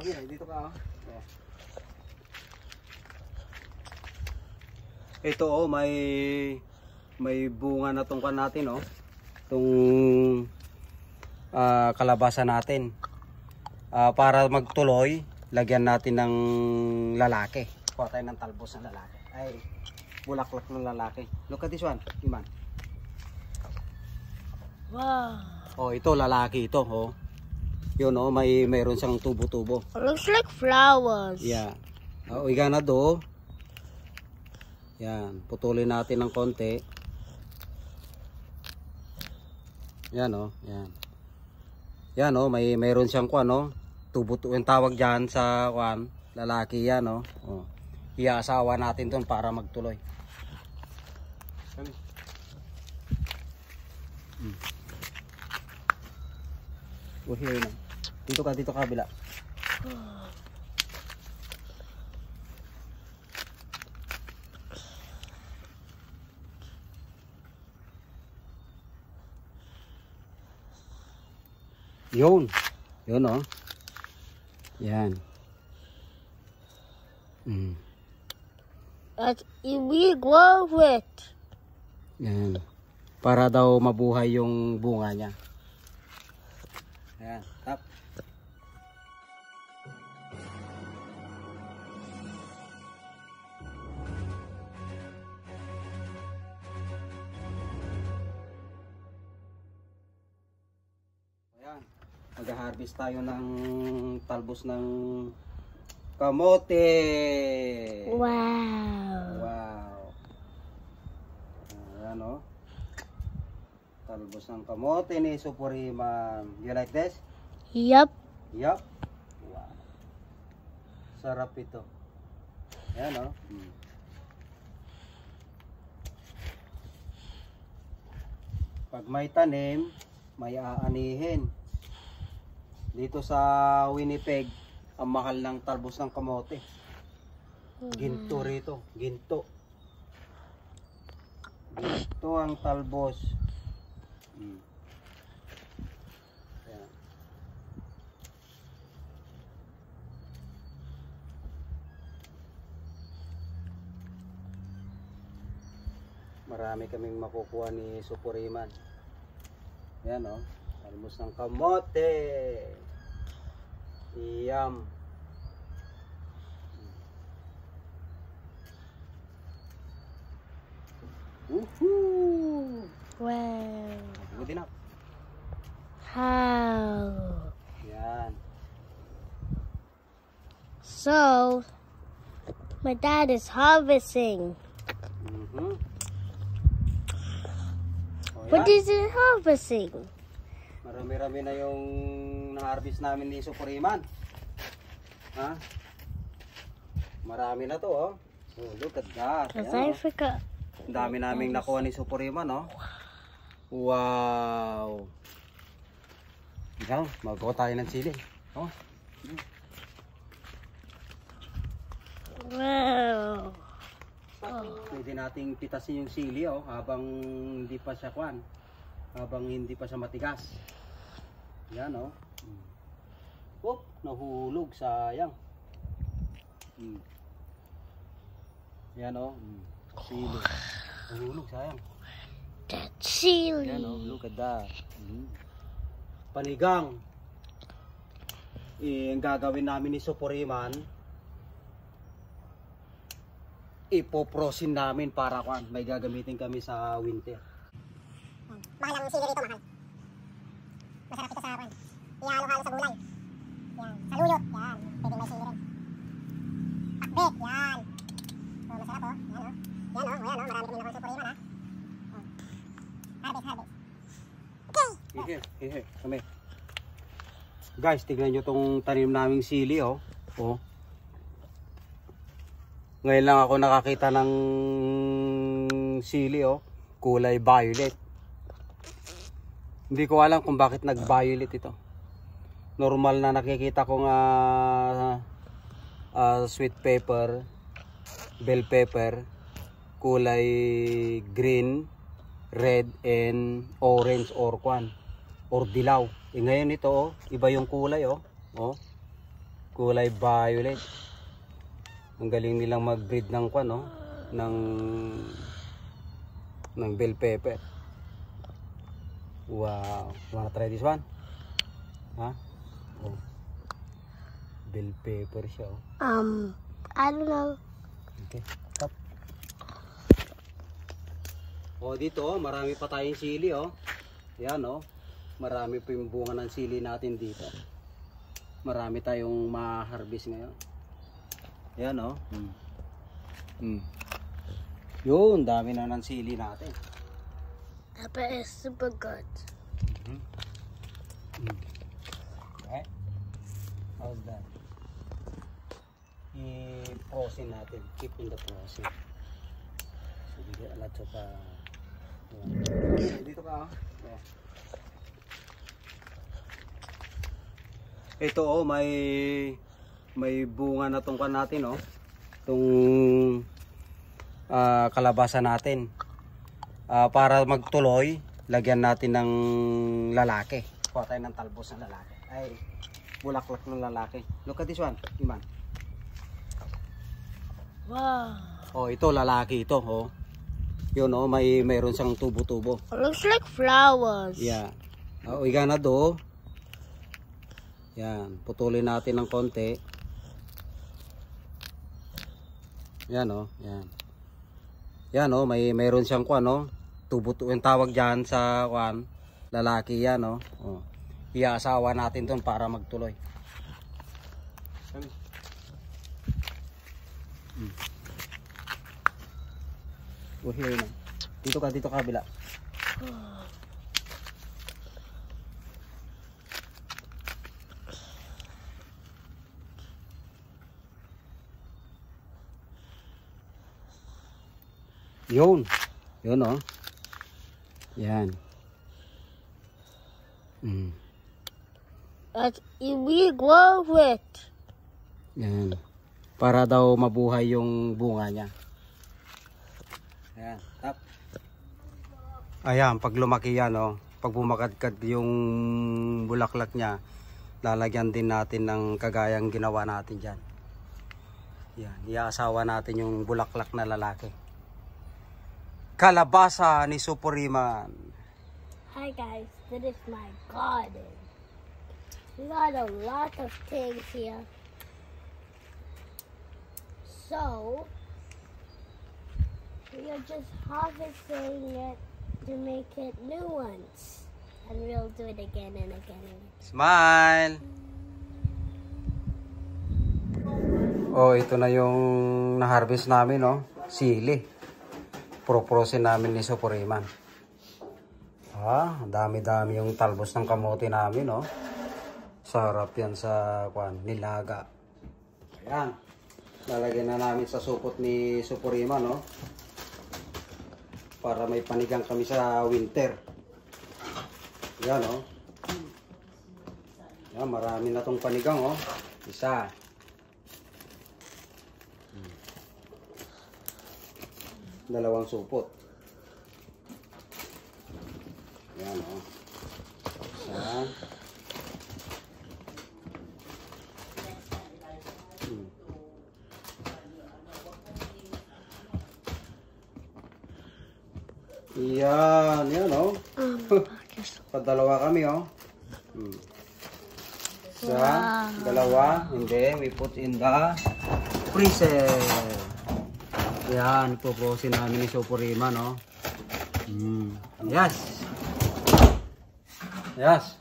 here, dito ka oh. Ito oh, may bunga na tungkan natin oh. Itong kalabasa natin. Para magtuloy, lagyan natin ng lalaki. Kuha tayo ng talbos ng lalaki. Ay, bulaklak ng lalaki. Look at this one, Iman. Wow. Oh, ito lalaki ito oh. Yun oh, mayroon siyang tubo-tubo. Looks like flowers. Yeah. Oh, iga na do. Yan, putulin natin ng konti. Yan oh, yan. Yan oh, mayroon siyang kuan oh, tubo-tubo yung tawag diyan sa kuan, lalaki yan oh. Oh. Iaasawa natin 'ton para magtuloy. Oh, here na. Dito ka kabila. Yun oh. Yan. That we grow it. Yan. Para daw mabuhay yung bunga niya. Yan, tap. Ayan, mag-harvest tayo ng talbos ng kamote. Wow. Wow. Ayan o. Talbos ng kamote ni Supuriman. You like this? Yup. Yup. Wow. Sarap ito. Ayan o. Pag may tanim, may aanihin. Dito sa Winnipeg, ang mahal ng talbos ng kamote. Ginto rito. Ginto. Ginto ang talbos. Ayan. Marami kaming makukuha ni Supuriman. Ayan o. Talbos ng kamote. Yum. Woohoo! Wow. Good enough. How? Yan. So, my dad is harvesting. Oh, What yan. is he harvesting? Marami-rami na yung na-harvest namin ni Supuriman. Ha? Marami na to oh. Oh, look at that. Because Ayan, I oh. forgot. Ang dami naming nakuha ni Supuriman oh. Wow. Ikaw, magkuha tayo ng sili. Oh. Wow. Pwede nating pitasin yung sili oh, habang hindi pa siya kuan. Habang hindi pa siya matigas. Yan oh. Oop, nahulog, sayang. Yan oh. Sili. Nahulog, sayang. That's chili. Yan oh, look at that. Panigang. Ang gagawin namin ni Supuriman, ipoprosin namin para kuan, may gagamitin kami sa winter. Mahal ang sili rito, mahal. Masarap ito sa kuan. Ihalo-halo sa gulay. Yan, sa luyot. Yan, pwedeng may sili rin. Pakbet, yan. Oh, masarap oh. Yan oh. Yan oh, marami kami nakuha sa Supuriman ha. Harvest. Okay. Here, kami. Guys, tignan nyo tong tanim naming sili oh. Oh. Ngayon lang ako nakakita ng sili oh, kulay violet. Hindi ko alam kung bakit nag-violet ito. Normal na nakikita kong sweet pepper, bell pepper, kulay green, red and orange or kwan or dilaw. Ngayon ito oh, iba yung kulay oh. Oh. Kulay violet. Ang galing nilang mag-breed ng kwan, no? Ng bell pepper. Wow. Wanna try this one? Ha? Oh. Bell pepper siya, oh. I don't know. Okay. Stop. Oh, dito, oh, marami pa tayong sili, oh. Yan, oh. Marami pa yung bunga ng sili natin dito. Marami tayong ma-harvest ngayon. Yan, oh. Yun, dami na ng sili natin. Pepper is super good. Okay. How's that? I-frozen natin. Keep in the frozen. So, we get a lot of dito ka, oh. Yeah. Ito, oh, may bunga na tong kan natin, oh. Itong kalabasa natin. Para magtuloy, lagyan natin ng lalaki. Kuha tayo ng talbos ng lalaki. Ay, bulaklak ng lalaki. Look at this one, Iman. Wow. Oh, ito lalaki ito, oh. Yun, oh, mayroon siyang tubo-tubo. It looks like flowers. Yeah. Oh, iga na do. Yan, putulin natin ng konti. Yan, oh, yan. Yan, oh, mayroon siyang kwan, oh. Tubo-tubo yung tawag diyan sa kwan, lalaki yan, oh. Oh. Iaasawa natin 'ton para magtuloy. Oh, here na. Dito ka kabila. Yun. Yun, oh. Yan. We grow it. Yan. Para daw mabuhay yung bunga niya. Ayan. Tap. Ayan. Pag lumaki yan, oh. Pag bumakadkad yung bulaklak niya, lalagyan din natin ng kagayang ginawa natin dyan. Yan. Iaasawa natin yung bulaklak na lalaki. Kalabasa ni Supuriman. Hi guys, this is my garden. We got a lot of things here. So, we are just harvesting it to make it new ones. And we'll do it again and again and again. Smile! Oh, ito na yung na-harvest namin, no? Sili. Pro-prosin namin ni Supuriman. Dami-dami yung talbos ng kamote namin, no? Sarap yan sa nilaga. Ayan. Lalagyan na namin sa supot ni Supuriman, no? Para may panigang kami sa winter. Ayan, no? Ayan, marami na tong panigang, oh. Isa. Dalawang supot. Ayan, oh. Isa. Yan, yan, oh. Padalawa kami, oh. Isa, dalawa, hindi, we put in the freezer. Yan, ipoprosin namin ni Supuriman, no? Yes. Yes.